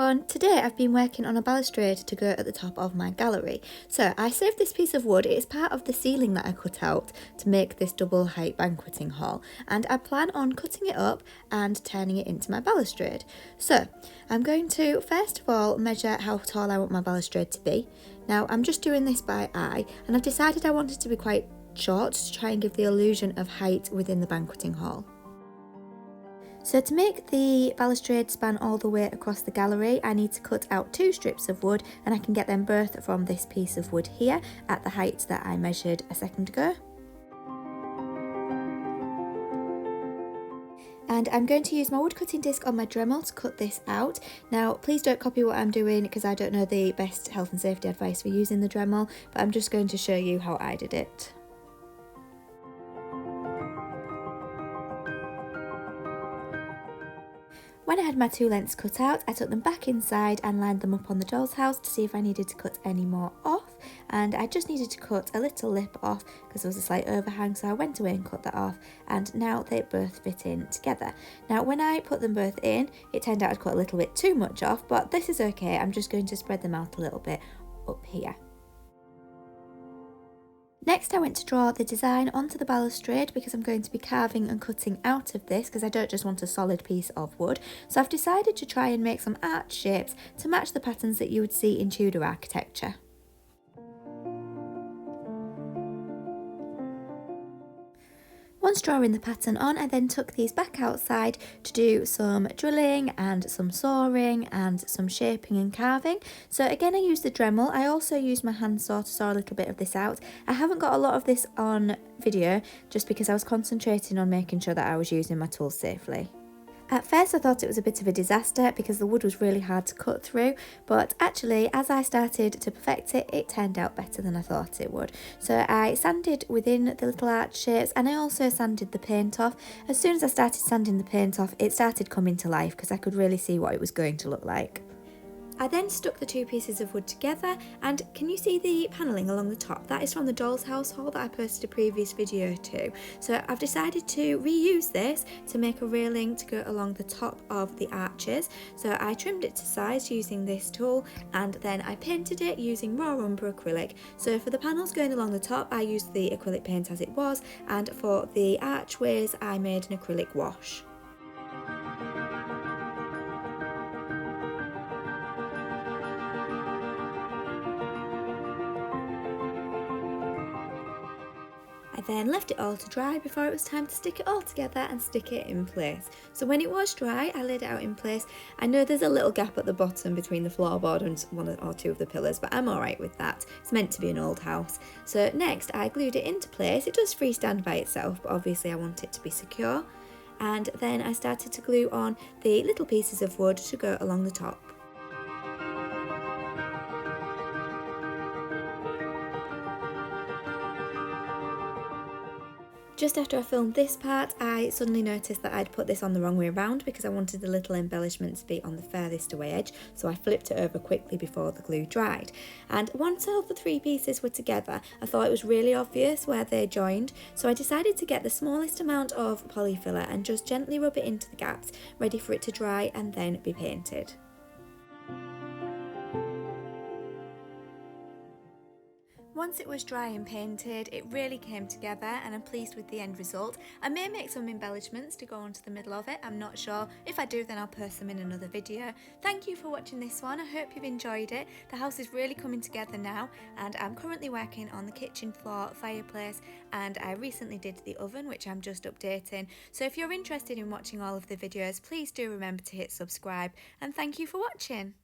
everyone, today I've been working on a balustrade to go at the top of my gallery. So I saved this piece of wood. It is part of the ceiling that I cut out to make this double height banqueting hall, and I plan on cutting it up and turning it into my balustrade. So I'm going to first of all measure how tall I want my balustrade to be. Now I'm just doing this by eye, and I've decided I want it to be quite short to try and give the illusion of height within the banqueting hall. So to make the balustrade span all the way across the gallery, I need to cut out 2 strips of wood, and I can get them both from this piece of wood here at the height that I measured a second ago. And I'm going to use my wood cutting disc on my Dremel to cut this out. Now please don't copy what I'm doing because I don't know the best health and safety advice for using the Dremel, but I'm just going to show you how I did it. When I had my 2 lengths cut out, I took them back inside and lined them up on the doll's house to see if I needed to cut any more off, and I just needed to cut a little lip off because there was a slight overhang, so I went away and cut that off, and now they both fit in together. Now when I put them both in, it turned out I'd cut a little bit too much off, but this is okay. I'm just going to spread them out a little bit up here. Next I went to draw the design onto the balustrade because I'm going to be carving and cutting out of this because I don't just want a solid piece of wood. So I've decided to try and make some arch shapes to match the patterns that you would see in Tudor architecture. Once drawing the pattern on, I then took these back outside to do some drilling and some sawing and some shaping and carving. So again, I used the Dremel. I also used my handsaw to saw a little bit of this out. I haven't got a lot of this on video just because I was concentrating on making sure that I was using my tools safely. At first I thought it was a bit of a disaster because the wood was really hard to cut through, but actually as I started to perfect it, it turned out better than I thought it would. So I sanded within the little arch shapes, and I also sanded the paint off. As soon as I started sanding the paint off, it started coming to life because I could really see what it was going to look like. I then stuck the 2 pieces of wood together, and can you see the panelling along the top? That is from the doll's house haul that I posted a previous video to. So I've decided to reuse this to make a railing to go along the top of the arches. So I trimmed it to size using this tool, and then I painted it using raw umber acrylic. So for the panels going along the top, I used the acrylic paint as it was, and for the archways I made an acrylic wash. I then left it all to dry before it was time to stick it all together and stick it in place. So when it was dry, I laid it out in place. I know there's a little gap at the bottom between the floorboard and 1 or 2 of the pillars, but I'm alright with that. It's meant to be an old house. So next I glued it into place. It does freestand by itself, but obviously I want it to be secure. And then I started to glue on the little pieces of wood to go along the top. Just after I filmed this part, I suddenly noticed that I'd put this on the wrong way around because I wanted the little embellishment to be on the furthest away edge, so I flipped it over quickly before the glue dried. And once all the 3 pieces were together, I thought it was really obvious where they joined, so I decided to get the smallest amount of polyfiller and just gently rub it into the gaps, ready for it to dry and then be painted. Once it was dry and painted, it really came together, and I'm pleased with the end result. I may make some embellishments to go onto the middle of it, I'm not sure. If I do, then I'll post them in another video. Thank you for watching this one. I hope you've enjoyed it. The house is really coming together now, and I'm currently working on the kitchen floor, fireplace, and I recently did the oven, which I'm just updating. So if you're interested in watching all of the videos, please do remember to hit subscribe, and thank you for watching.